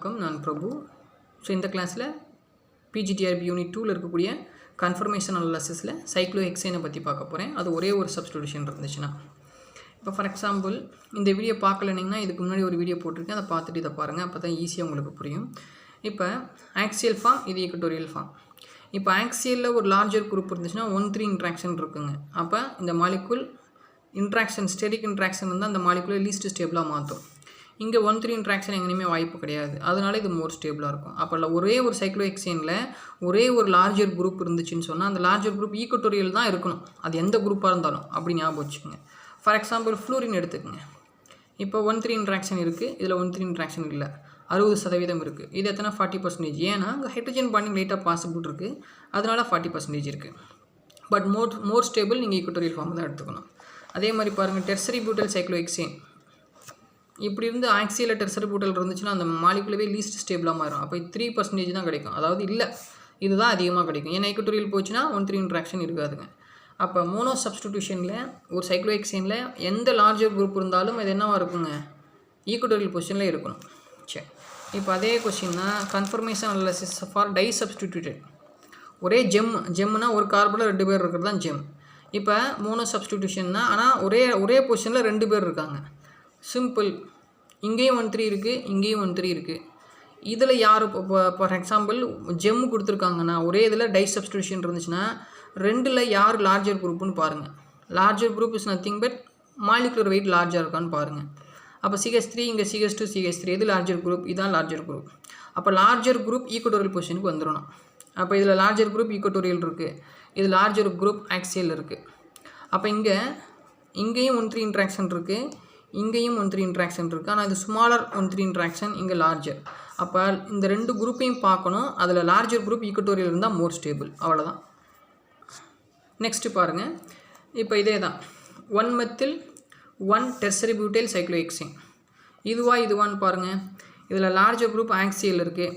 வணக்கம், நான் பிரபு. ஸோ இந்த கிளாஸில் பிஜிடிஆர்பி யூனிட் 2ல் இருக்கக்கூடிய கன்ஃபர்மேஷன் அனாலிசிஸில் சைக்ளோஹெக்சேனை பற்றி பார்க்க போகிறேன். அது ஒரே ஒரு சப்ஸ்டிடியூஷன் இருந்துச்சுன்னா. இப்போ ஃபார் எக்ஸாம்பிள் இந்த வீடியோ பார்க்கலனிங்கன்னா இதுக்கு முன்னாடி ஒரு வீடியோ போட்டிருக்கேன், அதை பார்த்துட்டு இதை பாருங்கள், அப்போ தான் ஈஸியாக உங்களுக்கு புரியும். இப்போ ஆக்சியல் ஃபார்ம், இது ஈக்குவட்டோரியல் ஃபார்ம். இப்போ ஆக்சியலில் ஒரு லார்ஜர் குரூப் இருந்துச்சுன்னா 1,3 இன்ட்ராக்ஷன் இருக்குங்க. அப்போ இந்த மாலிகுல் இன்ட்ராக்ஷன் ஸ்டெரிக் இன்ட்ராக்ஷன் வந்து அந்த மாலிகுலை லீஸ்ட் ஸ்டேபிளாக மாற்றும். இங்கே 1,3 இன்ட்ராக்ஷன் எங்கேயுமே வாய்ப்பு கிடையாது, அதனால இது மோர் ஸ்டேபிளாக இருக்கும். அப்போ ஒரே ஒரு சைக்ளோஹெக்சேனில் ஒரே ஒரு லார்ஜர் குரூப் இருந்துச்சுன்னு சொன்னால் அந்த லார்ஜர் குரூப் ஈக்குவட்டோரியல் தான் இருக்கணும், அது எந்த குரூப்பாக இருந்தாலும். அப்படி ஞாபகம் வச்சுக்கோங்க. ஃபார் எக்ஸாம்பிள் ஃப்ளூரின் எடுத்துக்கோங்க. இப்போ 1,3 இன்ட்ராக்ஷன் இருக்குது, இதில் 1,3 இன்ட்ராக்ஷன் இல்லை, 60% இருக்குது. இது எத்தனை 40%. ஏன்னா அங்கே ஹைட்ரஜன் பாண்டிங் லைட்டாக பாசிபிள் இருக்குது, அதனால 40% இருக்குது. பட் மோர் ஸ்டேபிள் நீங்கள் ஈக்குவட்டோரியல் ஃபார்ம் தான் எடுத்துக்கணும். அதே மாதிரி பாருங்கள், டெர்சரி பியூட்டைல் சைக்ளோஹெக்சேன் இப்படி இருந்து ஆக்சியலில் டெர்சரி பியூட்டைல் இருந்துச்சுன்னா அந்த மாலிகுலவே லீஸ்ட் ஸ்டேபிளாக மாறும். அப்போ 3% தான் கிடைக்கும், அதாவது இல்லை இதுதான் அதிகமாக கிடைக்கும். ஏன்னா ஈக்குவட்டோரியல் போச்சுன்னா 1,3 இன்ட்ராக்ஷன் இருக்காதுங்க. அப்போ மோனோ சப்ஸ்டிடியூஷனில் ஒரு சைக்ளோஹெக்சேனில் எந்த லார்ஜர் குரூப் இருந்தாலும் அது என்னவாக இருக்குங்க, ஈக்குவட்டோரியல் பொசிஷனில் இருக்கணும். சரி, இப்போ அதே கொஸ்டின் தான் conformation analysis for disubstituted. ஒரே ஜெம்னா ஒரு கார்பனில் 2 பேர் இருக்கிறது தான் ஜெம். இப்போ மோனோ சப்ஸ்டிடியூஷன் தான், ஆனால் ஒரே பொசிஷனில் 2 பேர் இருக்காங்க. சிம்பிள், இங்கேயும் 1,3 இருக்குது, இங்கேயும் 1,3 இருக்குது. இதில் யார் இப்போ ஃபார் எக்ஸாம்பிள் ஜெம்மு கொடுத்துருக்காங்கன்னா ஒரே இதில் டை சப்ஸ்டிடியூஷன் இருந்துச்சுன்னா 2ல் யார் லார்ஜர் குரூப்புன்னு பாருங்கள். Larger group is nothing but molecular weight லார்ஜாக இருக்கான்னு பாருங்கள். அப்போ CH3 இங்கே CH2 CH3 எது லார்ஜர் குரூப், இதுதான் லார்ஜர் குரூப். அப்போ லார்ஜர் குரூப் ஈக்குவட்டோரியல் பொசிஷனுக்கு வந்துடணும். அப்போ இதில் லார்ஜர் குரூப் ஈக்குவட்டோரியல் இருக்குது, இது லார்ஜர் குரூப் ஆக்சியல் இருக்குது. அப்போ இங்கேயும் 1,3 இன்ட்ராக்ஷன் இருக்குது, இங்கேயும் 1,3 இன்ட்ராக்ஷன் இருக்குது, ஆனால் இது ஸ்மாலர் 1,3 இன்ட்ராக்ஷன், இங்கே லார்ஜர். அப்போ இந்த 2 குரூப்பையும் பார்க்கணும், அதில் லார்ஜர் குரூப் ஈக்குவட்டோரியல் இருந்தால் மோர் ஸ்டேபிள், அவ்வளோதான். நெக்ஸ்ட்டு பாருங்கள், இப்போ இதே தான் 1-மெத்தில் 1 டெர்சரி பியூட்டைல் சைக்ளோஹெக்சேன். இதுவான்னு பாருங்கள். இதில் லார்ஜர் குரூப் ஆக்சியல் இருக்குது,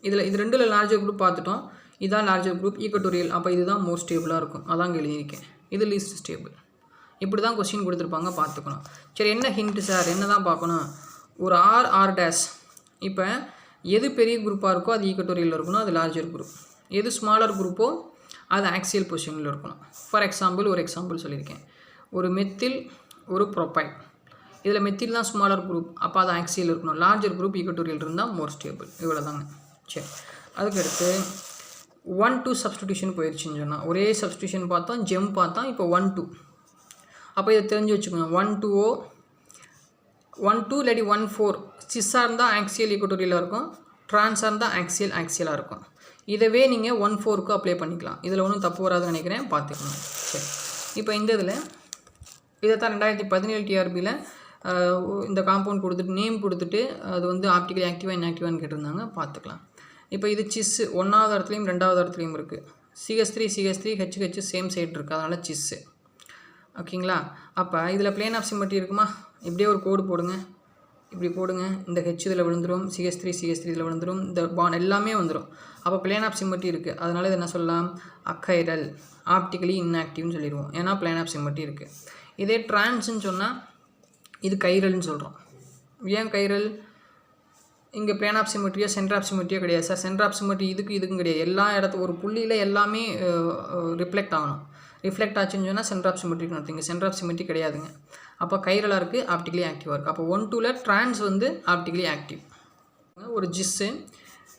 இது 2ல் லார்ஜர் குரூப் பார்த்துட்டோம், இதுதான் லார்ஜர் குரூப் ஈக்குவட்டோரியல். அப்போ இதுதான் மோர் ஸ்டேபிளாக இருக்கும், அதான் எழுதியிருக்கேன். இது லீஸ்ட் ஸ்டேபிள். இப்படி தான் கொஸ்டின் கொடுத்துருப்பாங்க, பார்த்துக்கணும். சரி, என்ன ஹிண்ட்டு சார், என்ன தான் பார்க்கணும், ஒரு ஆர் டேஷ். இப்போ எது பெரிய குரூப்பாக இருக்கோ அது ஈக்குவட்டோரியலில் இருக்கணும், அது லார்ஜர் குரூப். எது ஸ்மாலர் குரூப்போ அது ஆக்சியல் பொசிஷனில் இருக்கணும். ஃபார் எக்ஸாம்பிள் ஒரு எக்ஸாம்பிள் சொல்லியிருக்கேன், ஒரு மெத்தில் ஒரு ப்ரோப்பைல். இதில் மெத்தில் தான் ஸ்மாலர் குரூப், அப்போ அது ஆக்சியல் இருக்கணும். லார்ஜர் குரூப் ஈக்குவட்டோரியல் இருந்தால் மோர் ஸ்டேபிள், இவ்வளோ தாங்க. சரி, அதுக்கடுத்து 1-2 சப்ஸ்டிடியூஷன் போயிடுச்சுன்னு சொன்னால் ஒரே சப்ஸ்டிடியூஷன் பார்த்தோம், ஜெம் பார்த்தோம், இப்போ 1-2. அப்போ இதை தெரிஞ்சு வச்சுக்கோங்க. 1-2 1-2 இல்லாட்டி 1-4 சிஸ்ஸாக இருந்தால் ஆக்சியல் ஈக்குவட்டோரியலாக இருக்கும், ட்ரான்ஸாக இருந்தால் ஆக்சியலாக இருக்கும். இதவே நீங்கள் 1-4க்கு அப்ளை பண்ணிக்கலாம், இதில் ஒன்றும் தப்பு வராதுன்னு நினைக்கிறேன், பார்த்துக்கணும். சரி, இப்போ இந்த இதில் இதை தான் 2017 டிஆர்பியில் இந்த காம்பவுண்ட் கொடுத்துட்டு நேம் கொடுத்துட்டு அது வந்து ஆப்டிக்கலி ஆக்டிவாக இன்ஆக்டிவான்னு கேட்டிருந்தாங்க, பார்த்துக்கலாம். இப்போ இது சிஸ்ஸு 1வது இடத்துலையும் 2வது இடத்துலையும் இருக்குது. CH3 HH சேம் சைடு இருக்குது, அதனால் சிஸ்ஸு. ஓகேங்களா? அப்போ இதில் பிளேன் ஆஃப் சிமெட்ரி இருக்குமா, இப்படியே ஒரு கோடு போடுங்க, இப்படி போடுங்க. இந்த ஹெச் இதில் விழுந்துடும், CH3 இதில் விழுந்துடும், இந்த பாண்ட் எல்லாமே வந்துடும். அப்போ பிளேன் ஆஃப் சிமெட்ரி இருக்குது, அதனால் இது என்ன சொல்லலாம், அக்கைரல், ஆப்டிக்கலி இன்ஆக்டிவ்னு சொல்லிடுவோம், ஏன்னா பிளேன் ஆஃப் சிமெட்ரி இருக்குது. இதே ட்ரான்ஸ்ன்னு சொன்னால் இது கைரல்னு சொல்கிறோம். ஏன் கைரல், இங்கே பிளேன் ஆஃப் சிமெட்ரியா சென்டர் ஆஃப் சிமெட்ரியா கிடையாது சார். சென்டர் ஆஃப் சிமெட்ரி இதுக்கும் கிடையாது, எல்லா ஒரு புள்ளியில் எல்லாமே ரிஃப்ளெக்ட் ஆகணும். ரிஃப்ளெக்ட் ஆச்சுன்னு சொன்னால் சென்டர் ஆஃப் சிமெட்ரிக்கு நடத்துங்க, சென்டர் ஆஃப் சிமெட்ரி கிடையாதுங்க. அப்போ கைரலாக இருக்குது, ஆப்டிக்கலி ஆக்டிவாக இருக்குது. அப்போ 1-2ல் ட்ரான்ஸ் வந்து ஆப்டிக்கலி ஆக்டிவ். ஒரு ஜிஸ்ஸு,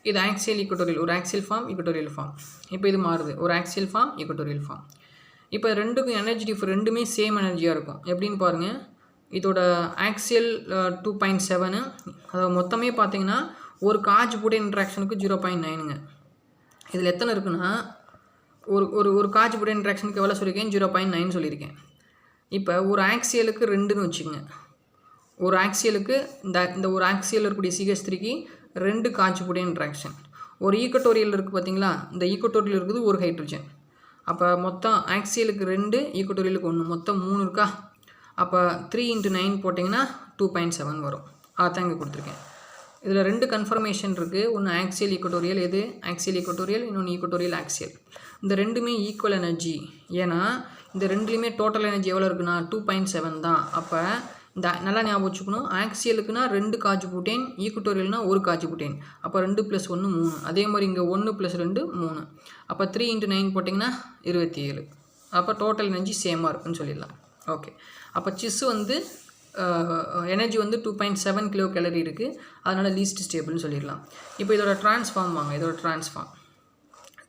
இது ஆக்சியல் ஈக்குவட்டோரியல், ஒரு ஆக்சியல் ஃபார்ம் ஈக்குவட்டோரியல் ஃபார்ம். இப்போ இது மாறுது, ஒரு ஆக்சியல் ஃபார்ம் ஈக்குவட்டோரியல் ஃபார்ம். இப்போ ரெண்டுக்கும் எனர்ஜி ரெண்டுமே சேம் எனர்ஜியாக இருக்கும். எப்படின்னு பாருங்கள், இதோட ஆக்சியல் 2.7, அதாவது மொத்தமே பார்த்தீங்கன்னா ஒரு காஜ் போட்ட இன்ட்ராக்ஷனுக்கு 0.9ங்க. இதில் எத்தனை இருக்குன்னா ஒரு காஜ் போட்ட இன்ட்ராக்ஷனுக்கு எவ்வளோ சொல்லியிருக்கேன், 0.9 சொல்லியிருக்கேன். இப்போ ஒரு ஆக்சியலுக்கு 2ன்னு வச்சுக்கோங்க. ஒரு ஆக்சியலுக்கு இந்த ஒரு ஆக்சியல் இருக்கக்கூடிய CH3க்கு 2 காஜ் போட்ட இன்ட்ராக்ஷன். ஒரு ஈக்குவட்டோரியல் இருக்குது பார்த்தீங்களா, இந்த ஈக்குவட்டோரியல் இருக்குது ஒரு ஹைட்ரஜன். அப்போ மொத்தம் ஆக்சியலுக்கு 2, ஈக்குவட்டோரியலுக்கு 1, மொத்தம் 3 இருக்கா. அப்போ 3 × 9 போட்டிங்கன்னா 2.7 வரும். அதான் இங்கே கொடுத்துருக்கேன். இதில் 2 கன்ஃபர்மேஷன் இருக்குது, ஒன்று ஆக்சியல் ஈக்குவட்டோரியல், எது ஆக்சியல் ஈக்குவட்டோரியல், இன்னொன்று ஈக்குவட்டோரியல் ஆக்சியல். இந்த ரெண்டுமே ஈக்குவல் எனர்ஜி, ஏன்னா இந்த ரெண்டுலேயுமே டோட்டல் எனர்ஜி எவ்வளோ இருக்குன்னா 2.7 தான். அப்போ இந்த நல்லா ஞாபகம் வச்சுக்கணும். ஆக்சியலுக்குனா 2 கான்ஜுகேட், ஈக்குட்டோரியல்னா 1 கான்ஜுகேட். அப்போ 2 + 1 3. அதே மாதிரி இங்கே 1 + 2 3. அப்போ 3 × 9 போட்டிங்கன்னா 27. அப்போ டோட்டல் எனர்ஜி சேமாக இருக்குன்னு சொல்லிடலாம். ஓகே, அப்போ சிஸ் வந்து எனர்ஜி வந்து 2.7 கிலோ கேலரி இருக்குது, அதனால் லீஸ்ட் ஸ்டேபிள்னு சொல்லிடலாம். இப்போ இதோட ட்ரான்ஸ்ஃபார்ம் வாங்க. இதோட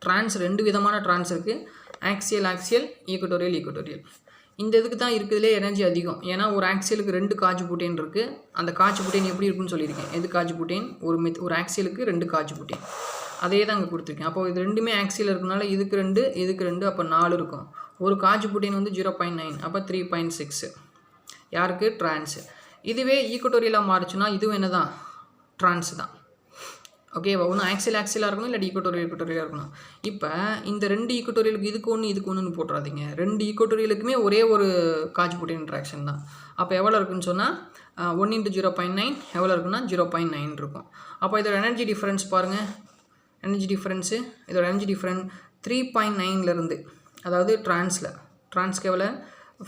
ட்ரான்ஸ் 2 விதமான ட்ரான்ஸ் இருக்குது. Axial, equatorial. இந்த இதுக்கு தான் இருக்கிறதுலே எனர்ஜி அதிகம். ஏன்னா ஒரு ஆக்சியலுக்கு 2 கான்ஜுகேட் இருக்குது. அந்த கான்ஜுகேட் எப்படி இருக்குன்னு சொல்லியிருக்கேன். எது கான்ஜுகேட்? ஒரு ஆக்சியலுக்கு 2 கான்ஜுகேட். அதே தான் அங்கே கொடுத்துருக்கேன். அப்போ இது ரெண்டுமே ஆக்சியல் இருக்கனால இதுக்கு 2, அப்போ 4 இருக்கும். ஒரு கான்ஜுகேட் வந்து 0.9, அப்போ 3.6. யாருக்கு? ட்ரான்ஸு. இதுவே ஈக்குட்டோரியலாக மாறுச்சுன்னா இதுவும் என்ன தான்? ட்ரான்ஸ் தான். ஓகேவா? ஒன்று ஆக்சியலாக இருக்கணும், இல்லாட்டி ஈக்குட்டோரியலாக இருக்கணும். இப்போ இந்த 2 ஈக்குட்டோரியலுக்கு இதுக்கு ஒன்றுன்னு போட்டுறாதீங்க. 2 ஈக்குட்டோரியலுக்குமே ஒரே ஒரு கான்ஜுகேட் இன்ட்ராக்ஷன் தான். அப்போ எவ்வளோ இருக்குன்னு சொன்னால் 1 × 0.9 எவ்வளோ இருக்குன்னா 0.9 இருக்கும். அப்போ இதோட எனர்ஜி டிஃப்ரென்ஸ் பாருங்கள். இதோட எனர்ஜி டிஃப்ரென்ஸ் 3.9லேருந்து, அதாவது ட்ரான்ஸ்க்கு எவ்வளோ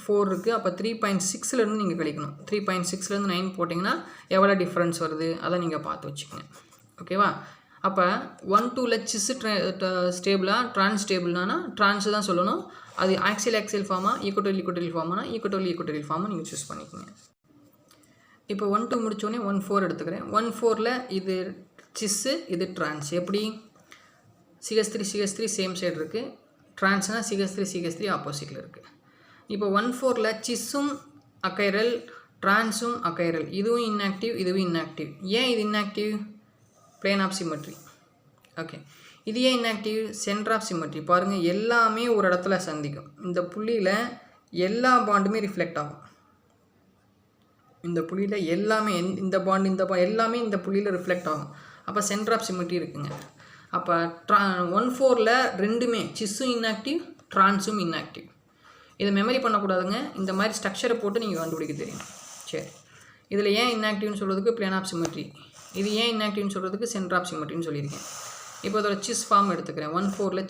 4 இருக்குது. அப்போ 3.6லேருந்து நீங்கள் கழிக்கணும். 3.6லேருந்து 9 போட்டிங்கன்னா எவ்வளோ டிஃப்ரென்ஸ் வருது அதை நீங்கள் பார்த்து வச்சுக்கோங்க. ஓகேவா? அப்போ 1, 2ல் சிஸ் ஸ்டேபிளாக, ட்ரான்ஸ் ஸ்டேபிள்னா ட்ரான்ஸ் தான் சொல்லணும். அது ஆக்சியல் ஃபார்மாக, ஈக்குட்டோரியல் ஃபார்மானா ஈக்குட்டோரியல் ஃபார்மாக நீங்கள் சூஸ் பண்ணிக்கோங்க. இப்போ 1, 2 முடித்தோடனே 1, 4 எடுத்துக்கிறேன். 1, 4ல் இது சிஸ்ஸு, இது ட்ரான்ஸ். எப்படி? CH3 சேம் சைடு இருக்குது. ட்ரான்ஸ்னால் CH3 ஆப்போசிட்டில் இருக்குது. இப்போ 1, 4ல் சிஸ்ஸும் அக்கைரல், ட்ரான்ஸும் அக்கைரல். இதுவும் இன்ஆக்டிவ். ஏன் இது inactive? Plane of symmetry. Okay, இது ஏன் இன்ஆக்டிவ்? Centre of symmetry. பாருங்கள், எல்லாமே ஒரு இடத்துல சந்திக்கும். இந்த புள்ளியில் எல்லா பாண்டுமே ரிஃப்ளெக்ட் ஆகும். இந்த புள்ளியில் எல்லாமே இந்த பாண்டு எல்லாமே இந்த புள்ளியில் ரிஃப்ளெக்ட் ஆகும். அப்போ சென்டர் ஆஃப் சிமெட்ரி இருக்குங்க. அப்போ 1, 4ல் ரெண்டுமே சிஸ்ஸும் இன்ஆக்டிவ், ட்ரான்ஸும் இன்ஆக்டிவ். இதை மெமரி பண்ணக்கூடாதுங்க. இந்த மாதிரி ஸ்ட்ரக்சரை போட்டு நீங்கள் கண்டுபிடிக்க தெரியும். சரி, இதில் ஏன் இன்ஆக்டிவ்னு சொல்கிறதுக்கு பிளேன் ஆஃப் சிமெட்ரி, இது ஏன் இன்ஆக்டிவ்னு சொல்கிறதுக்கு சென்டர் ஆஃப் சிமெட்ரின்னு சொல்லியிருக்கேன். இப்போ அதோட சிஸ் ஃபார்ம் எடுத்துக்கிறேன். 1, 4ல்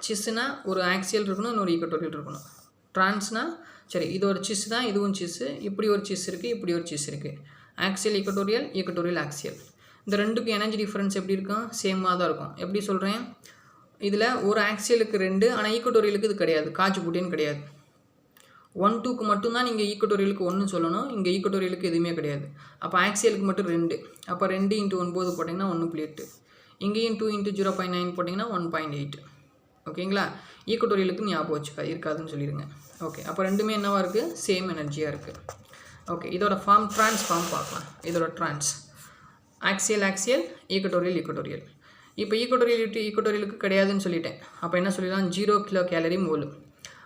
சிஸ்ஸுனா ஒரு ஆக்சியல் இருக்கணும், இன்னொரு ஈக்குட்டோரியல் இருக்கணும். ட்ரான்ஸ்னால் சரி, இது ஒரு சிஸ் தான், இதுவும் சிஸ்ஸு. இப்படி ஒரு சிஸ் இருக்குது, இப்படி ஒரு சிஸ் இருக்குது. Axial equatorial axial. இந்த ரெண்டுக்கும் எனர்ஜி டிஃப்ரென்ஸ் எப்படி இருக்கும்? சேமாக தான் இருக்கும். எப்படி சொல்கிறேன்? இதில் ஒரு ஆக்சியலுக்கு 2, ஆனால் ஈக்குட்டோரியலுக்கு இது கிடையாது, கான்ஜுகேட் கிடையாது. 1, 2க்கு மட்டும்தான் நீங்கள் ஈக்குட்டோரியலுக்கு 1 சொல்லணும். இங்கே ஈக்குட்டோரியலுக்கு எதுவுமே கிடையாது. அப்போ ஆக்சியலுக்கு மட்டும் 2. அப்போ 2 × 9 போட்டிங்கன்னா 1.8. இங்கேயும் 2 × 0.9 போட்டிங்கன்னா 1.8. ஓகேங்களா? ஈக்குட்டோரியலுக்கு ஞாபகம் வச்சுக்கா இருக்காதுன்னு சொல்லிடுங்க. ஓகே, அப்போ ரெண்டுமே என்னவாக இருக்குது? சேம் எனர்ஜியாக இருக்குது. ஓகே, இதோட ட்ரான்ஸ் ஃபார்ம் பார்க்கலாம். இதோட ட்ரான்ஸ் ஆக்சியல், ஈக்குட்டோரியல். இப்போ ஈக்குட்டோரியலுக்கு கிடையாதுன்னு சொல்லிட்டேன். அப்போ என்ன சொல்லிடலாம்? 0 கிலோ கேலரி மோல்.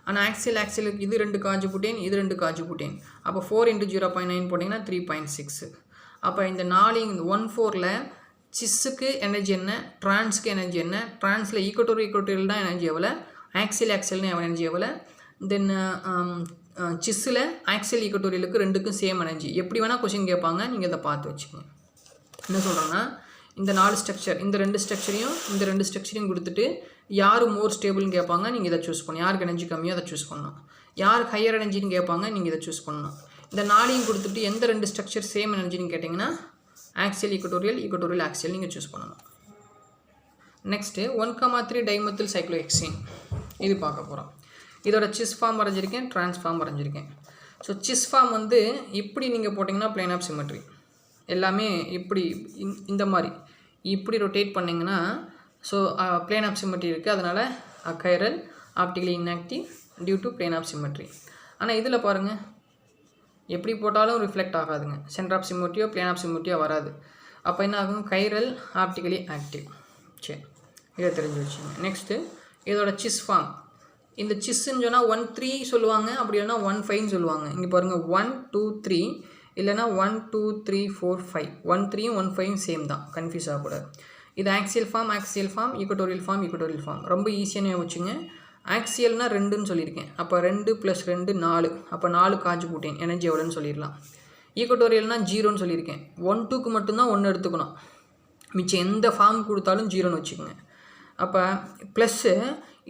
ஆனால் ஆக்சியலுக்கு இது 2 கான்ஜுகேட், இது 2 கான்ஜுகேட். அப்போ 4 × 0.9 போட்டிங்கன்னா 3.6. அப்போ இந்த 1, 4ல் சிஸ்ஸுக்கு எனர்ஜி என்ன, ட்ரான்ஸுக்கு எனர்ஜி என்ன? ட்ரான்ஸில் ஈக்குட்டோரியல் தான் எனர்ஜி எவ்வளோ, ஆக்சியல்னு எனர்ஜி எவ்வளோ, தென் சிஸ்ஸில் ஆக்சியல் ஈக்குட்டோரியலுக்கு ரெண்டுக்கும் சேம் எனர்ஜி. எப்படி வேணால் கொஷின் கேட்பாங்க, நீங்கள் இதை பார்த்து வச்சுக்கோங்க. என்ன சொல்கிறேன்னா, இந்த 4 ஸ்ட்ரக்சர், இந்த 2 ஸ்ட்ரக்சரையும் கொடுத்துட்டு யார் மோர் ஸ்டேபிள்னு கேட்பாங்க, நீங்கள் இதை சூஸ் பண்ணணும். யாருக்கு எனர்ஜி கம்மியோ அதை சூஸ் பண்ணணும். யாருக்கு ஹையர் எனர்ஜின்னு கேட்பாங்க, நீங்கள் இதை சூஸ் பண்ணணும். இந்த 4ஐயும் கொடுத்துட்டு எந்த 2 ஸ்ட்ரக்சர் சேம் எனர்ஜின்னு கேட்டிங்கன்னா ஆக்சியல் ஈக்குட்டோரியல் ஆக்சியல் நீங்கள் சூஸ் பண்ணணும். நெக்ஸ்ட்டு 1,3 டைமெத்தில் சைக்ளோஹெக்சேன் இது பார்க்க போகிறோம். இதோட சிஸ் ஃபார்ம் வரைஞ்சிருக்கேன், ட்ரான்ஸ் ஃபார்ம் வரைஞ்சிருக்கேன். ஸோ சிஸ் ஃபார்ம் வந்து இப்படி நீங்கள் போட்டிங்கன்னா பிளேன் ஆஃப் சிமெட்ரி. எல்லாமே இப்படி இந்த மாதிரி இப்படி ரொட்டேட் பண்ணிங்கன்னா ஸோ பிளேன் ஆஃப் சிமெட்ரி இருக்குது. அதனால் achiral optically inactive due to plane of symmetry. ஆனால் இதில் பாருங்கள், எப்படி போட்டாலும் ரிஃப்ளெக்ட் ஆகாதுங்க. சென்டர் ஆஃப் சிமெட்ரியோ பிளேன் ஆஃப் சிமெட்ரியோ வராது. அப்போ என்ன ஆகும்? Chiral optically active. சரி, இதை தெரிஞ்சு வச்சுங்க. நெக்ஸ்ட்டு இதோட சிஸ் ஃபார்ம். இந்த சிஸ்ன்னு சொன்னால் 1, 3 சொல்லுவாங்க, அப்படி இல்லைனா 1, 5 சொல்லுவாங்க. இங்கே பாருங்கள் 1, 2, 3 இல்லைனா 1, 2, 3, 4, 5. 1, 3யும் 1, 5யும் சேம் தான், கன்ஃபியூஸ் ஆகக்கூடாது. இது ஆக்சியல் ஃபார்ம், ஈக்குட்டோரியல் ஃபார்ம். ரொம்ப ஈஸியாக வச்சுங்க. ஆக்சியல்னால் 2ன்னு சொல்லியிருக்கேன். அப்போ 2 + 2 4. அப்போ 4 கான்ஜுகேட் எனர்ஜி எவ்வளோன்னு சொல்லிடலாம். ஈக்குட்டோரியல்னால் 0ன்னு சொல்லியிருக்கேன். 1, 2க்கு மட்டும்தான் 1 எடுத்துக்கணும். மிச்சம் எந்த ஃபார்ம் கொடுத்தாலும் 0ன்னு வச்சுக்கோங்க. அப்போ ப்ளஸ்ஸு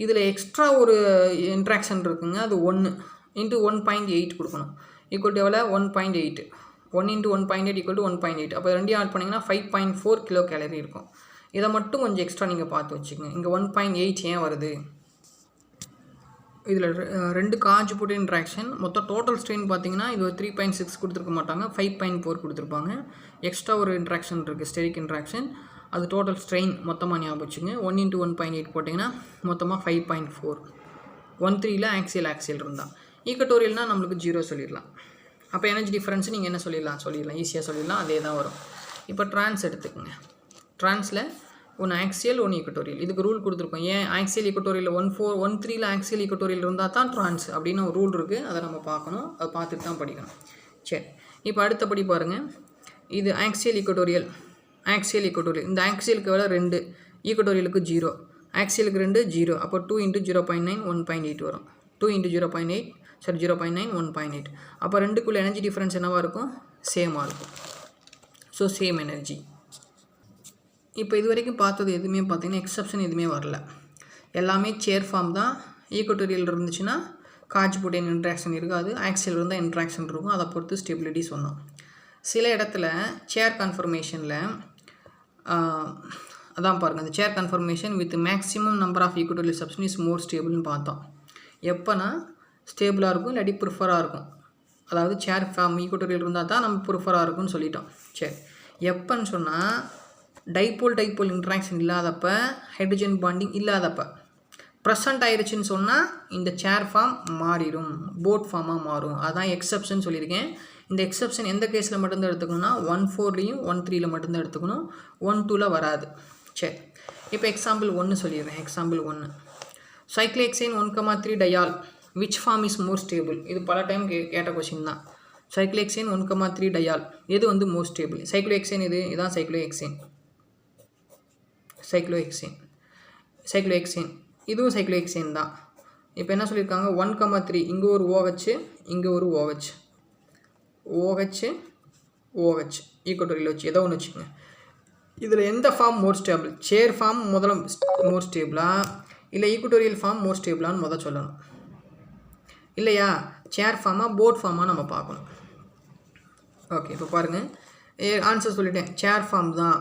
இதில் எக்ஸ்ட்ரா ஒரு இன்ட்ராக்ஷன் இருக்குங்க, அது 1 × 1.8 கொடுக்கணும். ஈக்குவல் டு எவ்வளோ 1.8 1 × 1.8 ஈக்குவல் டு 1.8 அப்போ ரெண்டையும் ஆட் பண்ணிங்கன்னா 5.4 கிலோ கேலரி இருக்கும். இதை மட்டும் கொஞ்சம் எக்ஸ்ட்ரா நீங்கள் பார்த்து வச்சுக்கோங்க. இங்கே 1.8 ஏன் வருது, இதில் 2 கான்ஜுகேட் இன்ட்ராக்ஷன் மொத்தம் டோட்டல் ஸ்ட்ரெயின் பார்த்தீங்கன்னா இது 3.6 கொடுத்துருக்க மாட்டாங்க, 5.4 கொடுத்துருப்பாங்க. எக்ஸ்ட்ரா ஒரு இன்ட்ராக்ஷன் இருக்குது ஸ்டெரிக் இன்ட்ராக்ஷன், அது டோட்டல் ஸ்ட்ரெயின் மொத்தமாக ஞாபகம் வச்சுங்க. 1 × 1.8 போட்டிங்கன்னா மொத்தமாக 5.4. 1.3ல் ஆக்சியல் இருந்தால் ஈக்குவட்டோரியல்னால் நம்மளுக்கு 0 சொல்லிடலாம். அப்போ எனர்ஜி டிஃப்ரென்ஸ் நீங்கள் என்ன சொல்லிடலாம் ஈஸியாக சொல்லிடலாம், அதே தான் வரும். இப்போ ட்ரான்ஸ் எடுத்துக்கோங்க. ட்ரான்ஸில் ஒன்று ஆக்சியல் ஒன்று ஈக்குவட்டோரியல். இதுக்கு ரூல் கொடுத்துருக்கோம். ஏன் ஆக்சியல் ஈக்குவட்டோரியல் 1.3ல் ஆக்சியல் ஈக்குவட்டோரியல் இருந்தால் தான் ட்ரான்ஸ் அப்படின்னு ஒரு ரூல் இருக்குது. அதை நம்ம பார்க்கணும், அதை பார்த்துட்டு தான் படிக்கணும். சரி, இப்போ அடுத்தபடி பாருங்கள். இது ஆக்சியல் ஈக்குவட்டோரியல். இந்த ஆக்சியலுக்கு எவ்வளோ 2, ஈக்குவட்டோரியலுக்கு 0, ஆக்சியலுக்கு 2 0. அப்போ 2 × 0.9 1.8 வரும். 2 × 0.8 0.9 1.8. அப்போ ரெண்டுக்குள்ள எனர்ஜி டிஃப்ரென்ஸ் என்னவாக இருக்கும், சேமாக இருக்கும். So same energy. இப்போ இது வரைக்கும் பார்த்தது எதுவுமே பார்த்தீங்கன்னா எக்ஸப்ஷன் எதுவுமே வரல, எல்லாமே சேர் ஃபார்ம் தான். ஈக்குவட்டோரியல் இருந்துச்சுன்னா கான்ஜுகேட் இன்ட்ராக்ஷன் இருக்காது, ஆக்சியல் இருந்தால் இன்ட்ராக்ஷன் இருக்கும். அதை பொறுத்து ஸ்டெபிலிட்டி சொன்னோம். சில இடத்துல சேர் கன்ஃபர்மேஷனில் அதான் பாருங்கள், அந்த chair conformation with maximum number of equatorial substance is more ஸ்டேபிள்னு பார்த்தோம். எப்போனா ஸ்டேபிளாக இருக்கும், இல்லாட்டி ப்ரிஃபராக இருக்கும். அதாவது சேர் ஃபார்ம் ஈக்குவட்டோரியல் இருந்தால் தான் நம்ம ப்ரிஃபராக இருக்கும்னு சொல்லிட்டோம். சரி, எப்போன்னு சொன்னால் டைபோல் இன்ட்ராக்ஷன் இல்லாதப்ப, ஹைட்ரஜன் பாண்டிங் இல்லாதப்ப. ப்ரெசண்ட் ஆயிடுச்சுன்னு சொன்னால் இந்த சேர் ஃபார்ம் மாறிடும், போட் ஃபார்மாக மாறும். அதான் எக்ஸப்ஷன் சொல்லியிருக்கேன். இந்த எக்ஸப்ஷன் எந்த கேஸில் மட்டும்தான் எடுத்துக்கணும்னா 1.4லையும் 1.3ல மட்டும்தான் எடுத்துக்கணும், 1.2ல் வராது. சரி, இப்போ எக்ஸாம்பிள் 1 சொல்லிடுறேன். Example 1, cyclohexane 1,3 diol which form is more stable. இது பல டைம் கேட்ட கொஸ்டின் தான். சைக்ளோஹெக்சேன் 1,3 டயால் எது வந்து மோர் ஸ்டேபிள்? சைக்ளோஹெக்சேன் இதான் சைக்ளோஹெக்சேன் இதுவும் சைக்ளோஹெக்சேன் தான். இப்போ என்ன சொல்லியிருக்காங்க, 1,3 இங்கே ஒரு OH இங்கே ஒரு OH ஈக்குவட்டோரியல் வச்சு ஏதோ ஒன்று வச்சுக்கோங்க. இதில் எந்த ஃபார்ம் மோர் ஸ்டேபிள்? சேர் ஃபார்ம் முதல்ல மோர் ஸ்டேபிளா இல்லை ஈக்குவட்டோரியல் ஃபார்ம் மோர் ஸ்டேபிளான்னு முதல் சொல்லணும். இல்லையா, சேர் ஃபார்மாக போட் ஃபார்மாக நம்ம பார்க்கணும். ஓகே, இப்போ பாருங்கள், ஆன்சர் சொல்லிட்டேன். சேர் ஃபார்ம் தான்.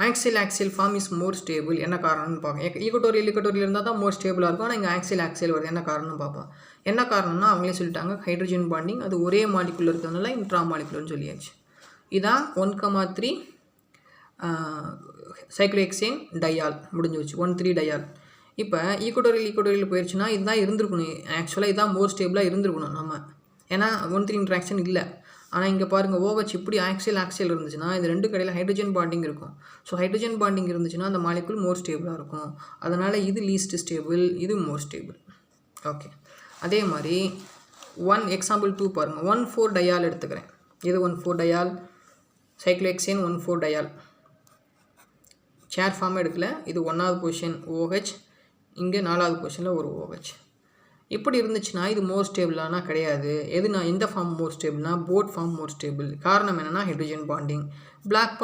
Axial form is more stable. என்ன காரணம்னு பார்ப்போம். ஈக்குவட்டோரியல் இருந்தால் தான் மோர் ஸ்டேபிளாக இருக்கும். ஆனால் இங்கே ஆக்சியல் வருது, என்ன காரணம்னு பார்ப்போம். என்ன காரணம்னா அவங்களே சொல்லிட்டாங்க, ஹைட்ரஜன் பாண்டிங், அது ஒரே மாலிகுலர் இருக்கிறதுனால இன்ட்ரா மாலிகுலர்னு சொல்லியாச்சு. இதான் 1,3 சைக்ளோஹெக்சேன் டயால் முடிஞ்சு வச்சு 1,3 டயால். இப்போ ஈக்குவட்டோரியல் போயிடுச்சுன்னா இதுதான் இருந்திருக்கணும். ஆக்சுவலாக இதுதான் மோர் ஸ்டேபிளாக இருந்திருக்கணும் நம்ம, ஏன்னா 1,3 இன்ட்ராக்ஷன் இல்லை. ஆனால் இங்கே பாருங்கள், OH இப்படி ஆக்சியல் இருந்துச்சுன்னா இது ரெண்டு கடையில் ஹைட்ரஜன் பாண்டிங் இருக்கும். ஸோ ஹைட்ரஜன் பாண்டிங் இருந்துச்சுன்னா அந்த மாலிகுல் மோர் ஸ்டேபிளாக இருக்கும். அதனால் இது லீஸ்ட் ஸ்டேபிள், இது மோர் ஸ்டேபிள். ஓகே, அதே மாதிரி எக்ஸாம்பிள் 2 பாருங்கள். 1,4 டயால் எடுத்துக்கிறேன். இது 1,4 டயால், சைக்ளோஹெக்சேன் 1,4 டயால். சேர் ஃபார்ம் எடுக்கல, இது 1வது பொசிஷன் OH, இங்கே 4வது பொசிஷனில் ஒரு OH. இப்படி இருந்துச்சுன்னா இது மோர் ஸ்டேபிளானா கிடையாது. எந்த ஃபார்ம் மோர் ஸ்டேபிள்னா போட் ஃபார்ம் மோர் ஸ்டேபிள். காரணம் என்னென்னா ஹைட்ரஜன் பாண்டிங். பிளாக்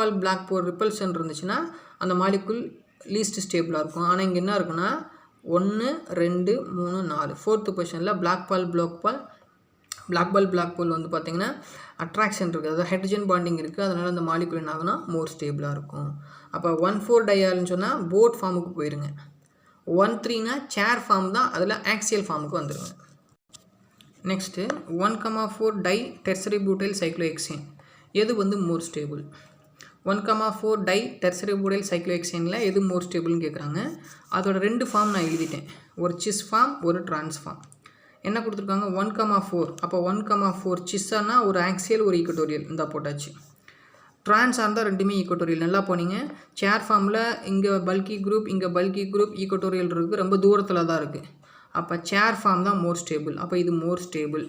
போல் ரிப்பல்சன் இருந்துச்சுன்னா அந்த மாலிகுல் லீஸ்ட் ஸ்டேபிளாக இருக்கும். ஆனால் இங்கே என்ன இருக்குன்னா 1 2 3 4 4th பொசிஷனில் பிளாக் பால் வந்து பார்த்திங்கன்னா அட்ராக்ஷன் இருக்குது, அதாவது ஹைட்ரஜன் பாண்டிங் இருக்குது. அதனால் அந்த மாலிகுல் என்ன ஆகுனா மோர் ஸ்டேபிளாக இருக்கும். அப்போ 1,4 டயால்னு சொன்னால் போட் ஃபார்முக்கு போயிருங்க. 1,3னா சேர் ஃபார்ம் தான், அதில் ஆக்சியல் ஃபார்முக்கு வந்துடுங்க. Next 1,4 di tertiary butyl cyclohexane எது வந்து more stable? 1,4 di tertiary butyl சைக்ளோஹெக்சேனில் எது மோர் ஸ்டேபிள்னு கேட்குறாங்க. அதோட 2 ஃபார்ம் நான் எழுதிட்டேன், ஒரு சிஸ் ஃபார்ம் ஒரு ட்ரான்ஸ் ஃபார்ம். என்ன கொடுத்துருக்காங்க 1,4. அப்போ 1,4 சிஸ்ஸானா ஒரு ஆக்சியல் ஒரு ஈக்குவட்டோரியல் இந்த போட்டாச்சு. ட்ரான்ஸாக இருந்தால் ரெண்டுமே ஈக்குவட்டோரியல். நல்லா போனீங்க. சேர் ஃபார்மில் இங்கே பல்கி குரூப் ஈக்குவட்டோரியல் இருக்குது, ரொம்ப தூரத்தில் தான் இருக்குது. அப்போ சேர் ஃபார்ம் தான் மோர் ஸ்டேபிள். அப்போ இது more stable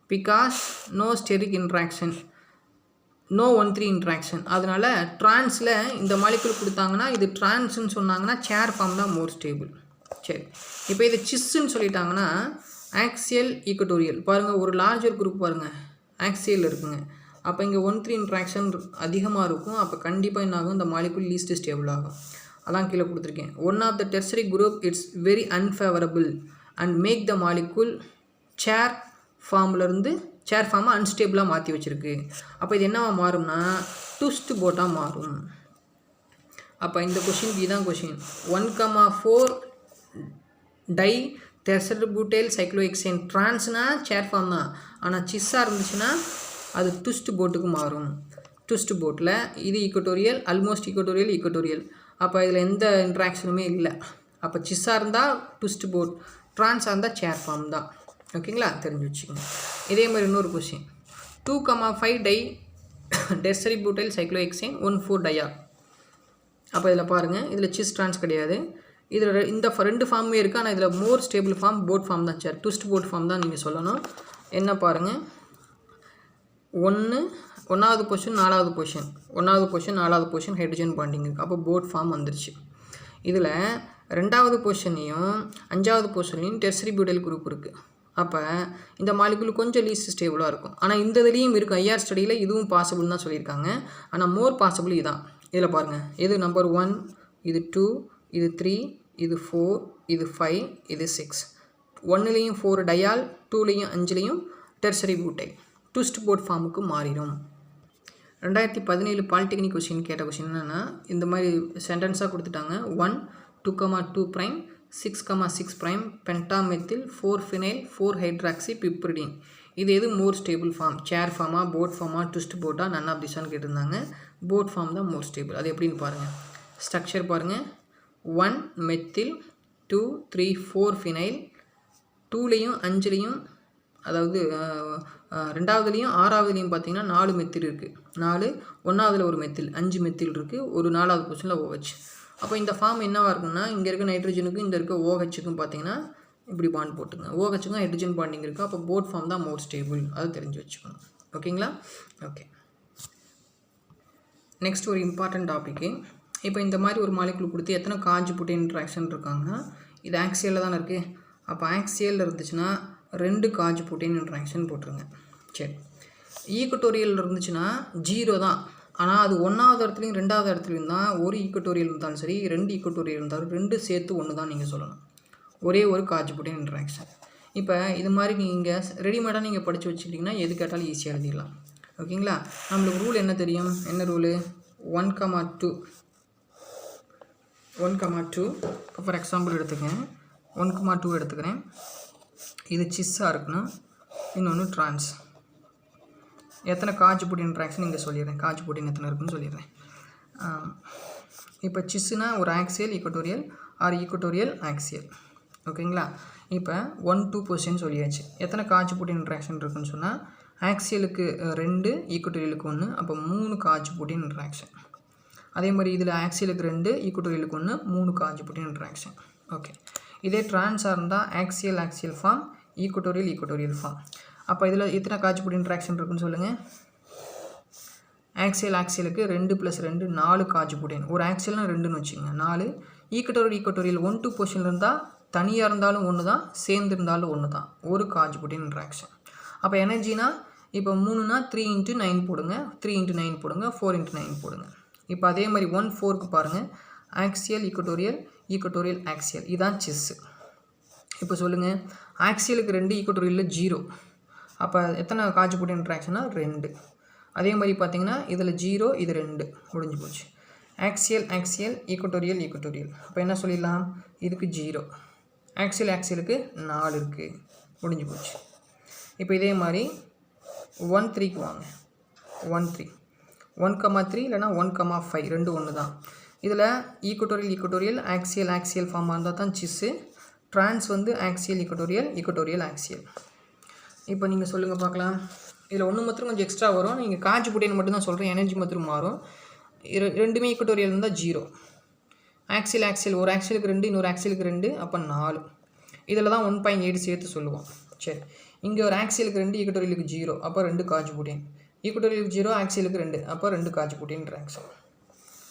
because no steric interaction, no 1,3 interaction. அதனால் ட்ரான்ஸில் இந்த மாலிகுல் கொடுத்தாங்கன்னா இது ட்ரான்ஸ்ன்னு சொன்னாங்கன்னா சேர் ஃபார்ம் தான் மோர் ஸ்டேபிள். சரி, இப்போ இது சிஸ்ன்னு சொல்லிட்டாங்கன்னா ஆக்சியல் ஈக்குவட்டோரியல். பாருங்கள், ஒரு லார்ஜர் குரூப் பாருங்கள் ஆக்சியல் இருக்குங்க. அப்போ இங்கே 1,3 இன்ட்ராக்ஷன் அதிகமாக இருக்கும். அப்போ கண்டிப்பாக என்ன ஆகும், இந்த மாலிகுல் லீஸ்ட் ஸ்டேபிள் ஆகும். அதான் கீழே கொடுத்துருக்கேன். One of the tertiary group it's very unfavourable and make the molecule chair ஃபார்ம்லேருந்து சேர் ஃபார்மை அன்ஸ்டேபிளாக மாற்றி வச்சுருக்கு. அப்போ இது என்னவா மாறும்னா ட்விஸ்ட் போட்டாக மாறும். அப்போ இந்த கொஷின் இதுதான் கொஷின். 1,4 டை டெர்சரிபுட்டைல் சைக்ளோஹெக்சேன் ட்ரான்ஸ்னா சேர் ஃபார்ம் தான். ஆனால் சிஸ்ஸாக இருந்துச்சுன்னா அது ட்விஸ்ட் போட்டுக்கு மாறும். ட்விஸ்ட் போட்டில் இது ஈக்குவட்டோரியல், ஆல்மோஸ்ட் ஈக்குவட்டோரியல். அப்போ இதில் எந்த இன்ட்ராக்ஷனுமே இல்லை. அப்போ சிஸ்ஸாக இருந்தால் ட்விஸ்ட் போட், ட்ரான்ஸாக இருந்தால் சேர் ஃபார்ம் தான். ஓகேங்களா, தெரிஞ்சு வச்சுக்கோங்க. இதே மாதிரி இன்னொரு கொஷின் 2,5 டை டெர்சரிபுட்டைல் சைக்ளோஹெக்சேன் 1,4 டையா. அப்போ இதில் பாருங்கள், இதில் சிஸ் ட்ரான்ஸ் கிடையாது. இதில் இந்த 2 ஃபார்மே இருக்குது. ஆனால் இதில் more stable form boat form தான். சேர் ட்விஸ்ட் போட் ஃபார்ம் தான் நீங்கள் சொல்லணும். என்ன பாருங்கள், 1வது பொசிஷன் 4வது பொசிஷன் 1வது பொசிஷன் 4வது பொசிஷன் ஹைட்ரஜன் பாண்டிங் இருக்குது. அப்போ போட் ஃபார்ம் வந்துருச்சு. இதில் 2வது பொசிஷன்லையும் 5வது பொசிஷன்லையும் டெர்சரிபுட்டைல் குரூப் இருக்குது. அப்போ இந்த மாலிகுல் கொஞ்சம் லீஸ்ட் ஸ்டேபிளாக இருக்கும். ஆனால் இந்த இதுலேயும் இருக்குது. ஐஆர் ஸ்டடியில் இதுவும் பாசிபிள் தான் சொல்லியிருக்காங்க. ஆனால் மோர் பாசிபிள் இதுதான். இதில் பாருங்கள், இது நம்பர் 1, இது 2, இது 3, இது 4, இது 5, இது 6. 1லேயும் 4 டயால், 2லேயும் 5லேயும் டெர்சரிபுட்டைல் ட்விஸ்ட் போட் ஃபார்முக்கு மாறிடும். 2017 பாலிடெக்னிக் கொஷின் கேட்ட கொஷின் என்னென்னா, இந்த மாதிரி சென்டென்ஸாக கொடுத்துட்டாங்க. 1, 2,2 ப்ரைம் 6,6 ப்ரைம் பென்டாமெத்தில் 4 ஃபினைல் 4 ஹைட்ராக்சி பிப்ரிடின். இது எது மோர் ஸ்டேபிள் ஃபார்ம்? சேர் ஃபார்மா, போட் ஃபார்மா, ட்விஸ்ட் போட்டா, நன் ஆஃப் திஸான்னு கேட்டிருந்தாங்க. போட் ஃபார்ம் தான் மோர் ஸ்டேபிள். அது எப்படின்னு பாருங்கள். ஸ்ட்ரக்சர் பாருங்கள். 1 மெத்தில், 2, 3, 4 ஃபினைல், 2லேயும் 5லேயும், அதாவது 2வதுலேயும் 6வதுலேயும் பார்த்தீங்கன்னா 4 மெத்தில் இருக்குது. 4, 1வதுல ஒரு மெத்தில், 5 மெத்தில் இருக்குது. ஒரு 4வது பொசிஷனில் OH. அப்போ இந்த ஃபார்ம் என்னவாக இருக்குன்னா, இங்கே இருக்க நைட்ரஜனுக்கும் இந்த இருக்க OHக்கும் பார்த்தீங்கன்னா இப்படி பாண்ட் போட்டுங்க. OHக்கும் ஹைட்ரஜன் பாண்டிங் இருக்குது. அப்போ போட் ஃபார்ம் தான் மோர் ஸ்டேபிள். அது தெரிஞ்சு வச்சுக்கணும். ஓகேங்களா? ஓகே, நெக்ஸ்ட் ஒரு இம்பார்ட்டன்ட் டாப்பிக்கு. இப்போ இந்த மாதிரி ஒரு மாலிகுல் கொடுத்து எத்தனை கான்ஜுகேட் இன்ட்ராக்ஷன் இருக்காங்கன்னா, இது ஆக்சியலில் தானே இருக்குது. அப்போ ஆக்சியலில் இருந்துச்சுன்னா 2 கான்ஜுகேட் இன்ட்ராக்ஷன் போட்டுருங்க. சரி, ஈக்குவட்டோரியல் இருந்துச்சுன்னா 0 தான். ஆனால் அது 1வது இடத்துலையும் 2வது இடத்துலையும் தான். ஒரு ஈக்குவட்டோரியல் இருந்தாலும் சரி, 2 ஈக்குவட்டோரியல் இருந்தாலும் 2 சேர்த்து 1 தான் நீங்கள் சொல்லணும். ஒரே ஒரு கான்ஜுகேட் இன்ட்ராக்ஷன். இப்போ இது மாதிரி நீங்கள் ரெடிமேடாக நீங்கள் படித்து வச்சுக்கிட்டிங்கன்னா எது கேட்டாலும் ஈஸியாக எழுதிடலாம். ஓகேங்களா? நம்மளுக்கு ரூல் என்ன தெரியும்? என்ன ரூலு? 1,2 for example எடுத்துக்கேன். 1,2 எடுத்துக்கிறேன். இது சிஸ்ஸாக இருக்குன்னா, இன்னொன்று ட்ரான்ஸ். எத்தனை கான்ஜுகேட் இன்ட்ராக்ஷன் இங்கே சொல்லிடுறேன். கான்ஜுகேட் எத்தனை இருக்குன்னு சொல்லிடுறேன். இப்போ சிஸ்ஸுனா ஒரு axial equatorial or equatorial axial. ஓகேங்களா? இப்போ 1, 2 பொசிஷன் சொல்லியாச்சு. எத்தனை கான்ஜுகேட் இன்ட்ராக்ஷன் இருக்குன்னு சொன்னால், ஆக்சியலுக்கு 2, ஈக்குவட்டோரியலுக்கு 1, அப்போ 3 கான்ஜுகேட் இன்ட்ராக்ஷன். அதே மாதிரி இதில் ஆக்சியலுக்கு 2, ஈக்குவட்டோரியலுக்கு 1, 3 கான்ஜுகேட் இன்ட்ராக்ஷன். ஓகே, இதே ட்ரான்ஸாக இருந்தால் ஆக்சியல் ஃபார்ம், ஈக்குவட்டோரியல் ஃபார்ம். அப்போ இதில் எத்தனை கான்ஜுகேட் இன்ட்ராக்ஷன் இருக்குன்னு சொல்லுங்கள். ஆக்சியலுக்கு 2 + 2 4 கான்ஜுகேட். ஒரு ஆக்சியல்னா 2ன்னு வச்சுக்கோங்க. 4. ஈக்குவட்டோரியல் 1, 2 பொசிஷனில் இருந்தால் தனியாக இருந்தாலும் 1 தான், சேர்ந்து இருந்தாலும் 1 தான். ஒரு கான்ஜுகேட் இன்ட்ராக்ஷன். அப்போ எனர்ஜினா இப்போ 3னா 3 × 9 போடுங்க, 3 × 9 போடுங்க, 4 × 9 போடுங்க. இப்போ அதே மாதிரி 1, 4க்கு பாருங்கள். Axial equatorial axial. இதுதான் செஸ்ஸு. இப்போ சொல்லுங்கள், ஆக்சியலுக்கு 2, ஈக்குவட்டோரியலில் 0. அப்போ எத்தனை கான்ஜுகேட் இன்ட்ராக்ஷன்னா 2. அதே மாதிரி பார்த்தீங்கன்னா இதில் 0, இது 2 முடிஞ்சு போச்சு. Axial equatorial. அப்போ என்ன சொல்லிடலாம்? இதுக்கு 0. ஆக்சியலுக்கு 4 இருக்குது, முடிஞ்சு போச்சு. இப்போ இதே மாதிரி 1,3க்கு வாங்க. 1,3 இல்லைனா 1,5 2 1 தான். இதில் ஈக்குவட்டோரியல் ஆக்சியல் ஃபார்மாக இருந்தால் தான் சிஸ்ஸு. ட்ரான்ஸ் வந்து ஆக்சியல் ஈக்குவட்டோரியல் ஆக்சியல். இப்போ நீங்கள் சொல்லுங்கள் பார்க்கலாம். இதில் ஒன்று மாத்திரம் கொஞ்சம் எக்ஸ்ட்ரா வரும். நீங்கள் கான்ஜுகேட் மட்டும் தான் சொல்கிறேன். எனர்ஜி மாத்திரம் மாறும். ரெண்டுமே ஈக்குவட்டோரியல் இருந்தால் 0. ஆக்சியல் ஒரு ஆக்சியலுக்கு 2, இன்னொரு ஆக்சியலுக்கு 2, அப்போ 4. இதில் தான் 1.8 சேர்த்து சொல்லுவோம். சரி, இங்கே ஒரு ஆக்சியலுக்கு 2, ஈக்குவட்டோரியலுக்கு 0, அப்போ 2 கான்ஜுகேட். ஈக்குவட்டோரியலுக்கு 0, ஆக்சியலுக்கு 2, அப்போ 2 கான்ஜுகேட் இன்ட்ராக்ஷன்.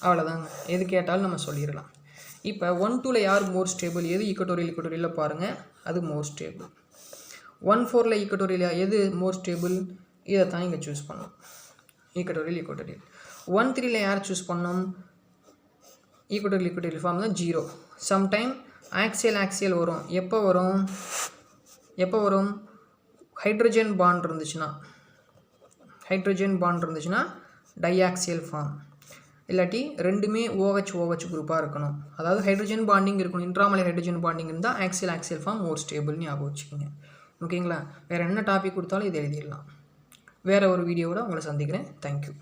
அவ்வளோதாங்க. எது கேட்டாலும் நம்ம சொல்லிடலாம். இப்போ 1, 2ல் யார் மோர் ஸ்டேபிள்? எது ஈக்குவட்டோரியலில் பாருங்கள், அது மோர் ஸ்டேபிள். 1, 4ல் ஈக்குவட்டோரியல் எது மோர் ஸ்டேபிள்? இதை தான் இங்கே சூஸ் பண்ணணும். ஈக்குவட்டோரியல். 1, 3ல் யார் சூஸ் பண்ணணும்? ஈக்குவட்டோரியல் ஃபார்ம் தான் 0. சம்டைம் ஆக்சியல் வரும். எப்போ வரும்? ஹைட்ரஜன் பாண்ட் இருந்துச்சுன்னா ஹைட்ரஜன் பாண்ட் இருந்துச்சுன்னா டைஆக்சியல் ஃபார்ம், இல்லாட்டி ரெண்டுமே OH குரூப்பாக இருக்கணும். அதாவது ஹைட்ரஜன் பாண்டிங் இருக்கணும், இன்ட்ராமோலர் ஹைட்ரஜன் பாண்டிங் இருந்தால் ஆக்சியல் ஃபார்ம் மோர் ஸ்டேபிள்னு ஞாபகம் வச்சுக்கோங்க. ஓகேங்களா? வேறு என்ன டாபிக் கொடுத்தாலும் இதை எழுதிடலாம். வேறு ஒரு வீடியோவோட உங்களை சந்திக்கிறேன். தேங்க்யூ.